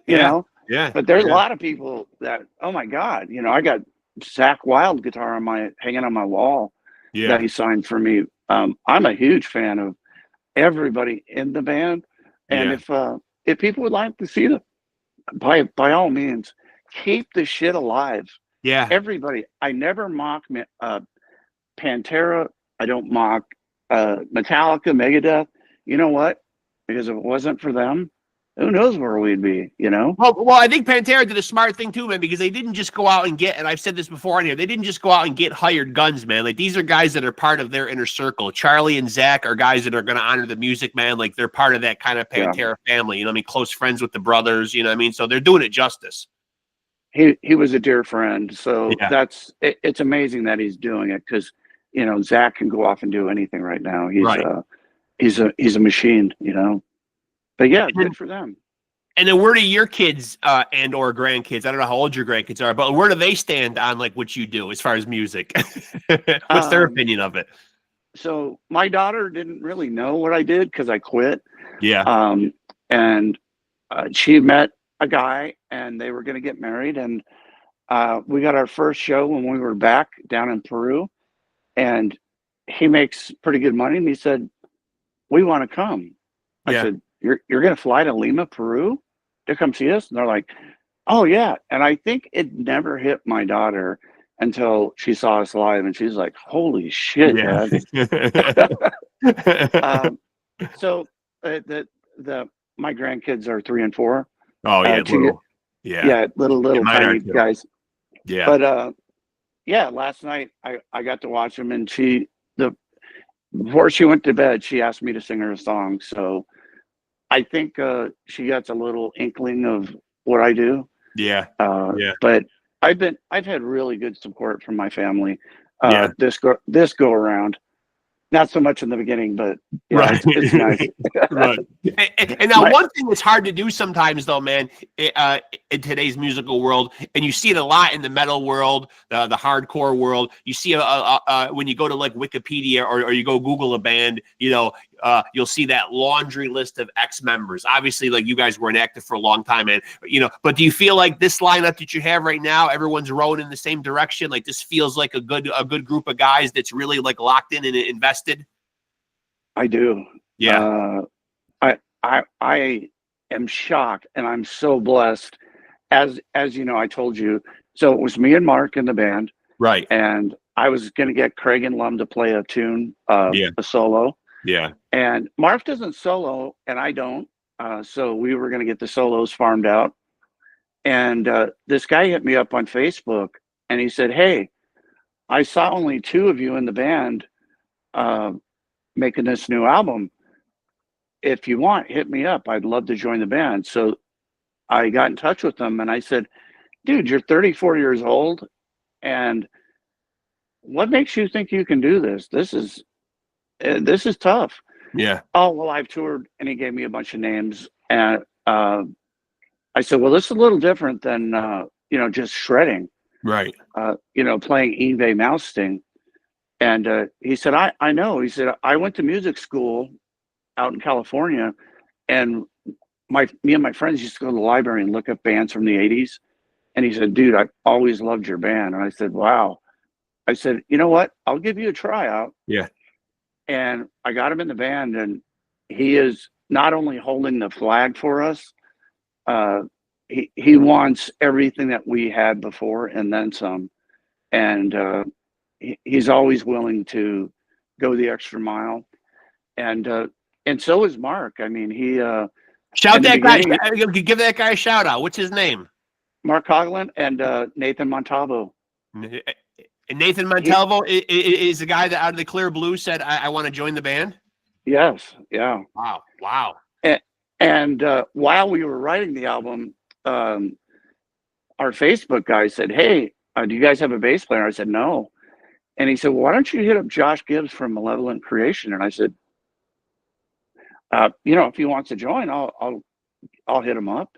Yeah. Yeah. But there's a lot of people that, oh my God, I got Zakk Wylde guitar hanging on my wall that he signed for me. I'm a huge fan of everybody in the band, and if people would like to see them, by all means, keep the shit alive. Yeah. Everybody. I never mock Pantera. I don't mock Metallica, Megadeth. You know what? Because if it wasn't for them, who knows where we'd be, Well, I think Pantera did a smart thing too, man, because they didn't just go out and and I've said this before on here, they didn't just go out and get hired guns, man. Like, these are guys that are part of their inner circle. Charlie and Zakk are guys that are going to honor the music, man. Like, they're part of that kind of Pantera family, close friends with the brothers, so they're doing it justice. He was a dear friend. So it's amazing that he's doing it, because, Zakk can go off and do anything right now. He's a machine, But yeah, good for them. And then where do your kids and or grandkids, I don't know how old your grandkids are, but where do they stand on like what you do as far as music? What's their opinion of it? So my daughter didn't really know what I did because I quit. Yeah. And she met a guy and they were going to get married. And we got our first show when we were back down in Peru. And he makes pretty good money. And he said, we want to come. I said, You're going to fly to Lima, Peru to come see us? And they're like, oh, yeah. And I think it never hit my daughter until she saw us live. And she's like, holy shit, Dad. So my grandkids are 3 and 4. Oh, yeah. Little tiny guys. Yeah. But last night I got to watch them. And before she went to bed, she asked me to sing her a song. So I think she gets a little inkling of what I do. Yeah. But I've had really good support from my family. This go around. Not so much in the beginning, but it's nice. Right. And now one thing that's hard to do sometimes, though, man, in today's musical world, and you see it a lot in the metal world, the hardcore world. You see when you go to like Wikipedia or you go Google a band, you'll see that laundry list of ex-members. Obviously, like, you guys were inactive for a long time, man. But do you feel like this lineup that you have right now, everyone's rowing in the same direction? Like, this feels like a good group of guys that's really like locked in and invested. I do. Yeah. I am shocked, and I'm so blessed. As you know, I told you. So it was me and Mark in the band, right? And I was going to get Craig and Lum to play a tune, a solo. Yeah. And Mark doesn't solo, and I don't. So we were going to get the solos farmed out. And this guy hit me up on Facebook, and he said, "Hey, I saw only 2 of you in the band making this new album. If you want, hit me up. I'd love to join the band." So I got in touch with them, and I said, "Dude, you're 34 years old, and what makes you think you can do this? This is tough." Yeah. Oh, well, I've toured, and he gave me a bunch of names, and I said, "Well, this is a little different than just shredding, right? Playing Yngwie Malmsteen." And he said, I know. He said, "I went to music school out in California, and me and my friends used to go to the library and look up bands from the 80s. And he said, dude, I always loved your band." And I said, wow. I said, you know what? I'll give you a tryout. Yeah. And I got him in the band, and he is not only holding the flag for us, he wants everything that we had before and then some. And he's always willing to go the extra mile, and so is Mark. I mean, he shout that guy. Give that guy a shout out. What's his name? Mark Coughlin and Nathan Montalvo. And Nathan Montalvo is the guy that out of the clear blue said, I want to join the band? Yes. Yeah. Wow. And while we were writing the album, our Facebook guy said, hey, do you guys have a bass player? I said, no. And he said, well, why don't you hit up Josh Gibbs from Malevolent Creation? And I said, if he wants to join, I'll hit him up.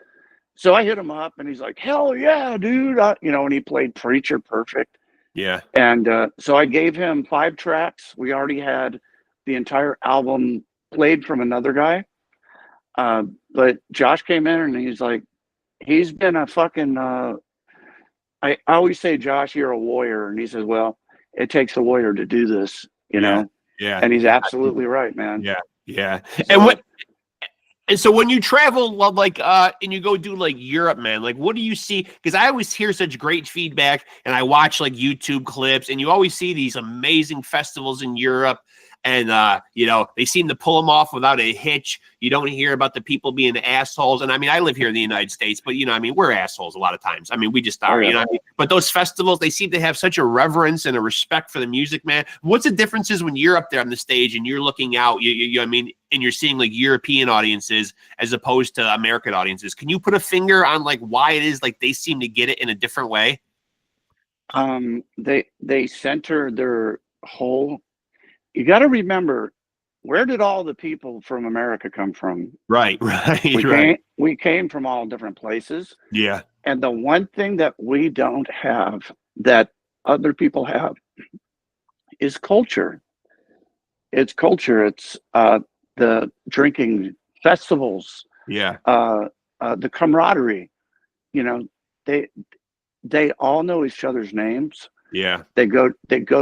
So I hit him up, and he's like, hell yeah, dude. And he played Preacher perfect. Yeah. And so I gave him 5 tracks. We already had the entire album played from another guy. But Josh came in, and he's like, he's been a fucking, I always say, Josh, you're a warrior. And he says, well, it takes a warrior to do this, you know? Yeah. And he's absolutely right, man. Yeah. Yeah. So, And so when you travel, like, and you go do like Europe, man, like, what do you see? Because I always hear such great feedback, and I watch like YouTube clips, and you always see these amazing festivals in Europe. And, they seem to pull them off without a hitch. You don't hear about the people being assholes. And I mean, I live here in the United States, but, we're assholes a lot of times. I mean, we just are, But those festivals, they seem to have such a reverence and a respect for the music, man. What's the differences when you're up there on the stage and you're looking out, and you're seeing like European audiences as opposed to American audiences? Can you put a finger on like why it is like they seem to get it in a different way? They center their whole. You got to remember, where did all the people from America come from? Right. We came from all different places. Yeah. And the one thing that we don't have that other people have is culture. It's culture. It's the drinking festivals. Yeah. The camaraderie. They all know each other's names. Yeah. They go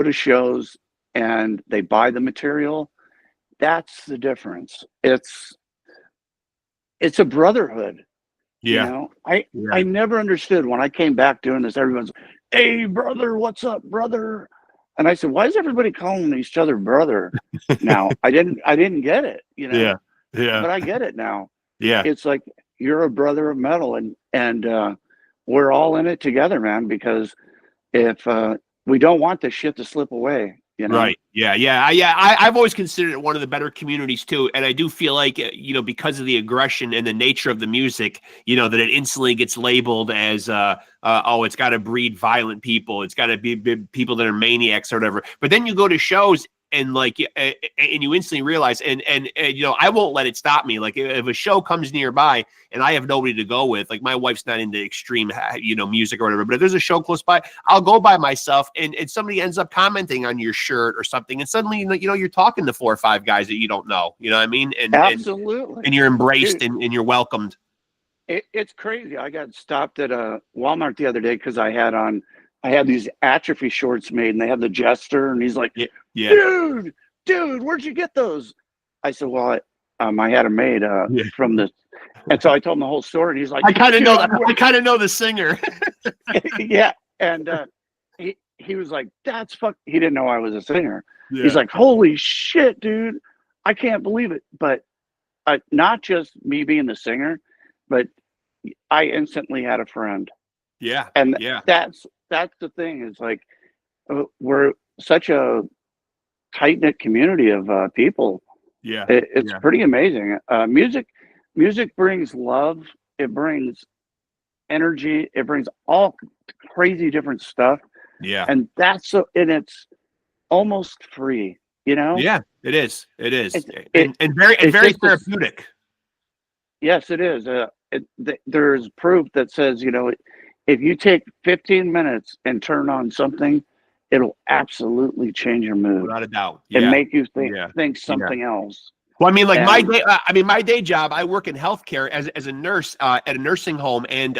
to shows, and they buy the material. That's the difference. It's a brotherhood. Yeah. I never understood when I came back doing this. Everyone's, hey, brother, what's up, brother? And I said, why is everybody calling each other brother now? I didn't get it. Yeah. But I get it now. Yeah. It's like, you're a brother of metal, and we're all in it together, man, because if we don't want this shit to slip away. Right. Yeah. I've always considered it one of the better communities too. And I do feel like, because of the aggression and the nature of the music, that it instantly gets labeled as, it's got to breed violent people. It's got to be people that are maniacs or whatever. But then you go to shows, and like, and you instantly realize, and I won't let it stop me. Like, if a show comes nearby and I have nobody to go with, like, my wife's not into extreme, music or whatever, but if there's a show close by, I'll go by myself, and somebody ends up commenting on your shirt or something, and suddenly, you're talking to 4 or 5 guys that you don't know, you know what I mean? And absolutely. And you're embraced. Dude, and you're welcomed. It's crazy. I got stopped at a Walmart the other day because I had these Atrophy shorts made, and they have the Jester, and he's like, dude, where'd you get those? I said, well, I had them made from the, and so I told him the whole story, and he's like, I kind of know the singer. Yeah. And he was like, that's fuck. He didn't know I was a singer. Yeah. He's like, holy shit, dude, I can't believe it. But not just me being the singer, but I instantly had a friend. Yeah. And that's the thing, is like, we're such a tight-knit community of people. Yeah. It's pretty amazing. Music brings love. It brings energy. It brings all crazy different stuff. Yeah. And it's almost free, Yeah, it is. It is. And very therapeutic. Yes, it is. There's proof that says, if you take 15 minutes and turn on something, it'll absolutely change your mood. Without a doubt. And make you think something else. Well, I mean, like And my day job, I work in healthcare as a nurse at a nursing home, and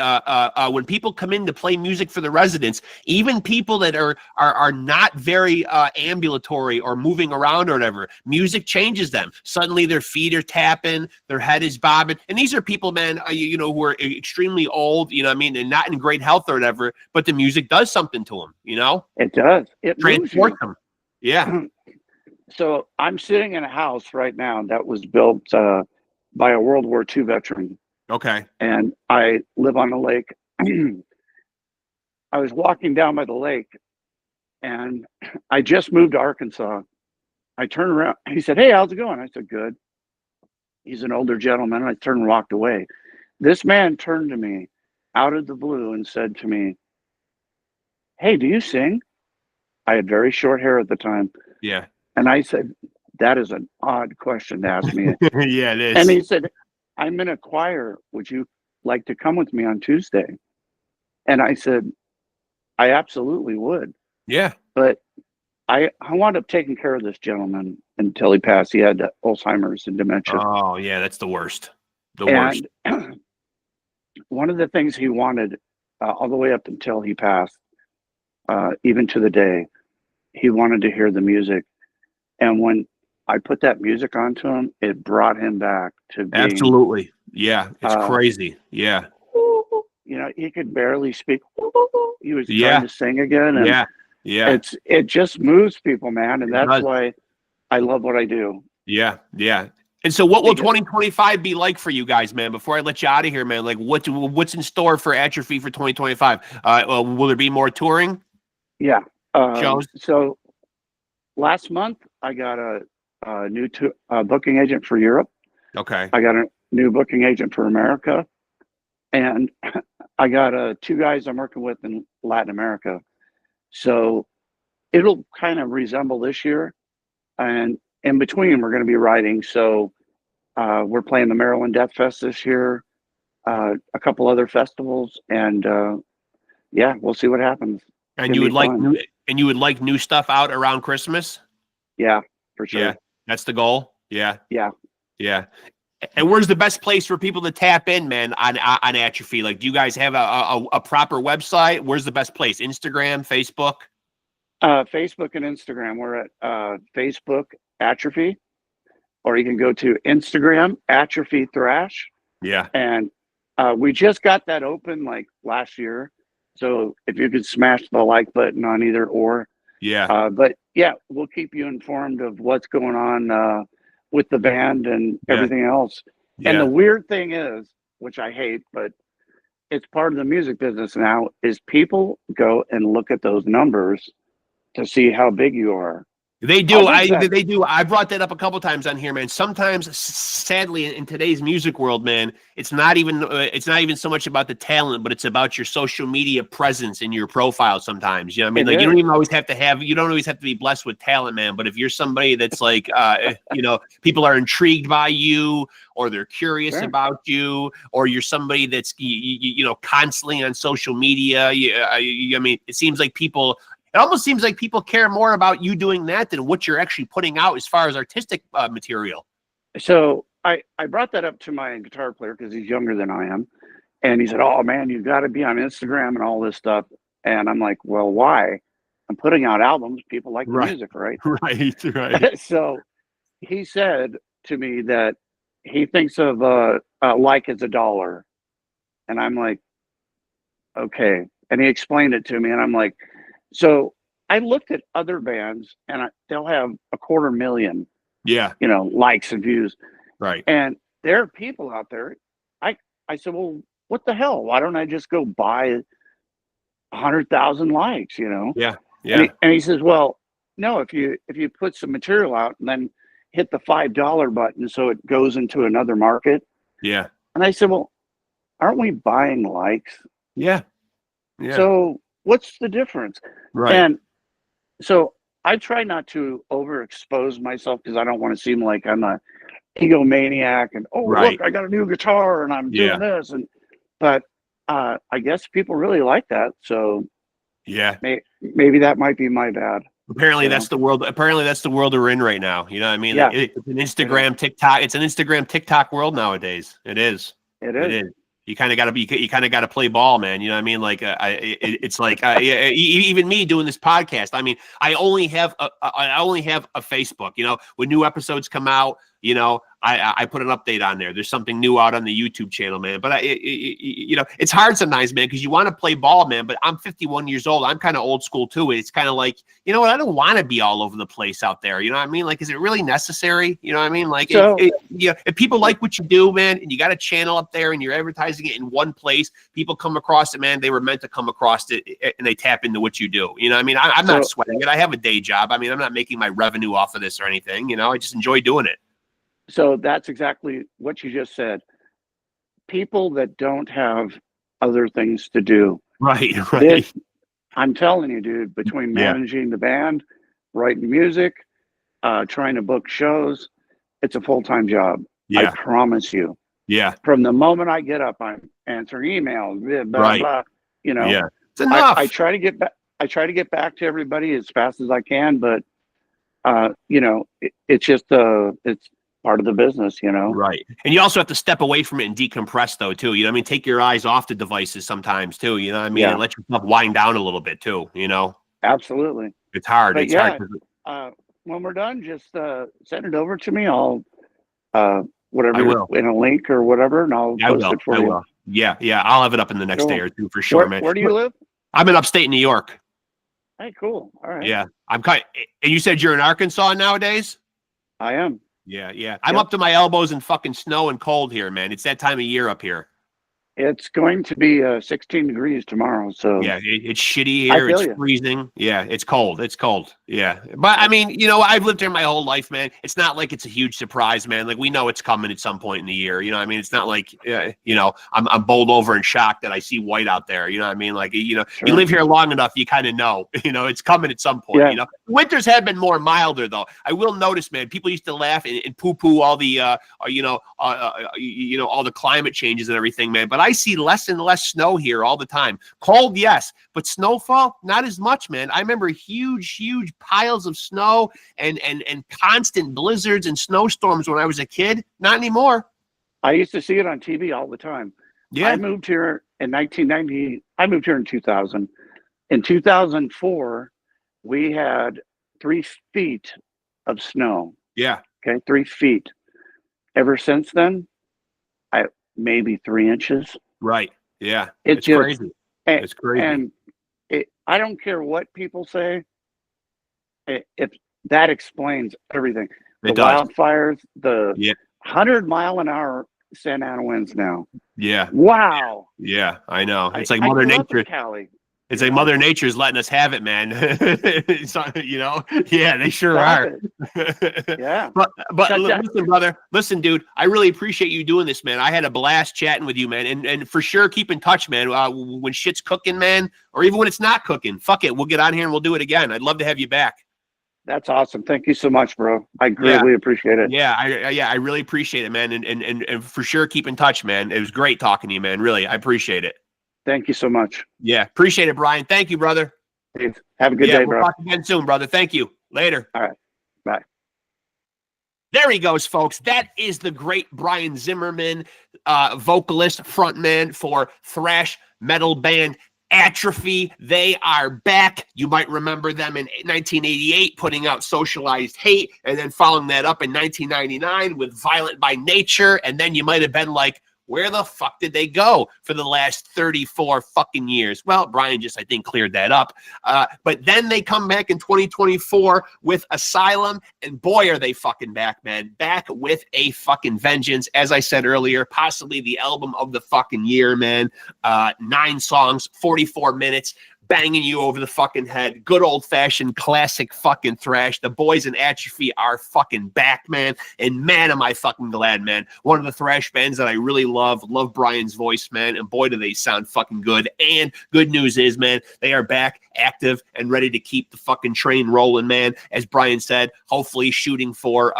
when people come in to play music for the residents, even people that are not very ambulatory or moving around or whatever, music changes them. Suddenly, their feet are tapping, their head is bobbing, and these are people, man, who are extremely old, you know what I mean, and not in great health or whatever, but the music does something to them, you know? it does. It moves you. Transports them. Yeah. So I'm sitting in a house right now that was built by a World War II veteran, Okay. and I live on the lake. I was walking down by the lake, and I just moved to Arkansas. I turned around. He said, "Hey, how's it going?" I said, "Good." He's an older gentleman. I turned and walked away. This man turned to me out of the blue and said to me, "Hey, do you sing?" I had very short hair at the time. Yeah. And I said, "That is an odd question to ask me." Yeah, it is. And he said, "I'm in a choir. Would you like to come with me on Tuesday?" And I said, "I absolutely would." Yeah. But I wound up taking care of this gentleman until he passed. He had Alzheimer's and dementia. Oh, yeah, that's the worst. The worst. And one of the things he wanted all the way up until he passed, even to the day, he wanted to hear the music. And when I put that music onto him, it brought him back to being, Absolutely. Yeah. It's crazy. Yeah. you know, he could barely speak. He was trying to sing again. And Yeah. Yeah. it just moves people, man. And It that's does. why I love what I do. Yeah. Yeah. And so what will 2025 be like for you guys, man? Before I let you out of here, man, like what's in store for Atrophy for 2025? Will there be more touring? Yeah. Shows? So last month I got a new booking agent for Europe. Okay. I got a new booking agent for America. And I got 2 guys I'm working with in Latin America. So it'll kind of resemble this year. And in between, we're going to be writing. So we're playing the Maryland Death Fest this year, a couple other festivals. And yeah, we'll see what happens. And you would like new stuff out around Christmas? Yeah, for sure. Yeah. That's the goal? Yeah. Yeah. Yeah. And where's the best place for people to tap in, man, on Atrophy? Like, do you guys have a proper website? Where's the best place? Instagram, Facebook? Facebook and Instagram. We're at Facebook Atrophy, or you can go to Instagram Atrophy Thrash. Yeah. And we just got that open like last year. So if you could smash the like button on either or. Yeah. But yeah, we'll keep you informed of what's going on with the band and everything else. Yeah. And the weird thing is, which I hate, but it's part of the music business now, is people go and look at those numbers to see how big you are. They do. They do. I brought that up a couple times on here, man. Sometimes, sadly, in today's music world, man, it's not even so much about the talent, but it's about your social media presence in your profile. Sometimes, you know what I mean? Like, you don't always have to be blessed with talent, man. But if you're somebody that's like, people are intrigued by you, or they're curious about you, or you're somebody that's constantly on social media. I mean, it seems like people. It almost seems like people care more about you doing that than what you're actually putting out as far as artistic material. So I brought that up to my guitar player because he's younger than I am. And he said, "Oh, man, you've got to be on Instagram and all this stuff." And I'm like, "Well, why? I'm putting out albums. People like the music, right?" Right. So he said to me that he thinks of like as $1. And I'm like, okay. And he explained it to me. And I'm like, so I looked at other bands and they'll have 250,000, likes and views. Right. And there are people out there. I said, well, what the hell? Why don't I just go buy 100,000 likes, Yeah. And he says, well, no, if you put some material out and then hit the $5 button so it goes into another market. Yeah. And I said, well, aren't we buying likes? Yeah. So what's the difference? Right. And so I try not to overexpose myself because I don't want to seem like I'm a egomaniac and look, I got a new guitar and I'm doing this. But I guess people really like that. So yeah, maybe that might be my bad. Apparently you know? that's the world. Apparently that's the world we're in right now. You know what I mean? Yeah. It's an Instagram, TikTok. It's an Instagram, TikTok world nowadays. It is. It It is. is. You kind of got to be. You kind of got to play ball, man. You know what I mean? Like, it's like even me doing this podcast. I mean, I only have a Facebook. You know, when new episodes come out, you know, I put an update on there. There's something new out on the YouTube channel, man. But you know, it's hard sometimes, man, because you want to play ball, man. But I'm 51 years old. I'm kind of old school too. It's kind of like, you know what? I don't want to be all over the place out there. You know what I mean? Like, is it really necessary? You know what I mean? Like, So- you know, if people like what you do, man, and you got a channel up there and you're advertising it in one place, people come across it, man. They were meant to come across it, and they tap into what you do. You know what I mean? I'm not sweating it. I have a day job. I mean, I'm not making my revenue off of this or anything. You know, I just enjoy doing it. So that's exactly what you just said. People that don't have other things to do. Right. I'm telling you, dude, between managing the band, writing music, trying to book shows, it's a full-time job. Yeah. I promise you. Yeah. From the moment I get up, I'm answering emails, blah, blah, you know. Yeah. It's enough. I try to get back. I try to get back to everybody as fast as I can, but you know, it's just it's part of the business, you know. Right. And you also have to step away from it and decompress though, too. You know what I mean? Take your eyes off the devices sometimes too. You know what I mean? Yeah. And let yourself wind down a little bit too, you know? Absolutely. It's hard. But It's yeah, hard. when we're done, just send it over to me. I'll whatever I will. in a link or whatever, and I'll post it for you. Yeah. Yeah. I'll have it up in the next day or two for sure, man. Where do you live? I'm in upstate New York. Hey, cool. All right. Yeah. And you said you're in Arkansas nowadays? I am. Yeah. I'm up to my elbows in fucking snow and cold here, man. It's that time of year up here. It's going to be 16 degrees tomorrow. So yeah, it's shitty here. It's freezing. Yeah, it's cold. It's cold. Yeah. But I mean, you know, I've lived here my whole life, man. It's not like it's a huge surprise, man. Like we know it's coming at some point in the year. You know what I mean? It's not like, you know, I'm bowled over and shocked that I see white out there. You know what I mean? Like, you know, you live here long enough, you kind of know, you know, it's coming at some point, you know. Winters have been more milder though. I will notice, man, people used to laugh and poo-poo all the, you know, all the climate changes and everything, man. But I see less and less snow here all the time. Cold, yes, but snowfall, not as much, man. I remember huge piles of snow and constant blizzards and snowstorms when I was a kid. Not anymore. I used to see it on TV all the time. Yeah. I moved here in 1990. I moved here in 2000. In 2004, we had 3 feet of snow. Yeah. Okay, 3 feet. Ever since then, maybe 3 inches. Right. Yeah. It's just crazy. It's crazy. And I don't care what people say. If that explains everything. The wildfires, the 100-mile-an-hour Santa Ana winds now. Yeah. Wow. Yeah, I know. It's like Mother Nature. It's like Mother Nature's letting us have it, man. You know? Yeah, they sure are. Yeah. But listen, brother. Listen, dude. I really appreciate you doing this, man. I had a blast chatting with you, man. And for sure, keep in touch, man. When shit's cooking, man, or even when it's not cooking, fuck it. We'll get on here and we'll do it again. I'd love to have you back. That's awesome. Thank you so much, bro. I greatly appreciate it. Yeah, I really appreciate it, man. And for sure, keep in touch, man. It was great talking to you, man. Really, I appreciate it. Thank you so much. Yeah, appreciate it, Brian. Thank you, brother. Have a good day, bro. We'll talk again soon, brother. Thank you. Later. All right. Bye. There he goes, folks. That is the great Brian Zimmerman, vocalist, frontman for thrash metal band ATROPHY. They are back. You might remember them in 1988 putting out Socialized Hate, and then following that up in 1999 with Violent by Nature. And then you might have been like, where the fuck did they go for the last 34 fucking years? Well, Brian just, I think, cleared that up. But then they come back in 2024 with Asylum, and boy, are they fucking back, man. Back with a fucking vengeance. As I said earlier, possibly the album of the fucking year, man. 9 songs, 44 minutes. Banging you over the fucking head. Good old-fashioned classic fucking thrash. The boys in ATROPHY are fucking back, man. And man, am I fucking glad, man. One of the thrash bands that I really love. Love Brian's voice, man. And boy, do they sound fucking good. And good news is, man, they are back, active, and ready to keep the fucking train rolling, man. As Brian said, hopefully shooting for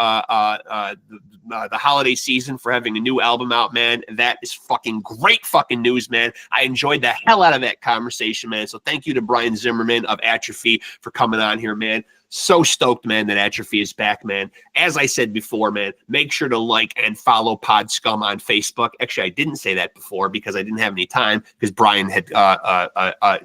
the holiday season for having a new album out, man. That is fucking great fucking news, man. I enjoyed the hell out of that conversation, man. So thank thank you to Brian Zimmerman of Atrophy for coming on here, man. So stoked, man, that Atrophy is back, man. As I said before, man, make sure to like and follow Pod Scum on Facebook. Actually, I didn't say that before because I didn't have any time because Brian had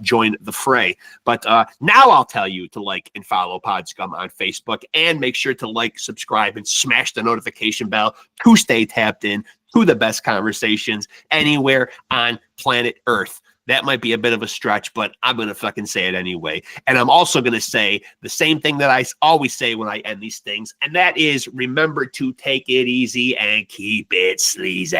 joined the fray. But now I'll tell you to like and follow Pod Scum on Facebook, and make sure to like, subscribe, and smash the notification bell to stay tapped in to the best conversations anywhere on planet Earth. That might be a bit of a stretch, but I'm going to fucking say it anyway. And I'm also going to say the same thing that I always say when I end these things, and that is, remember to take it easy and keep it sleazy.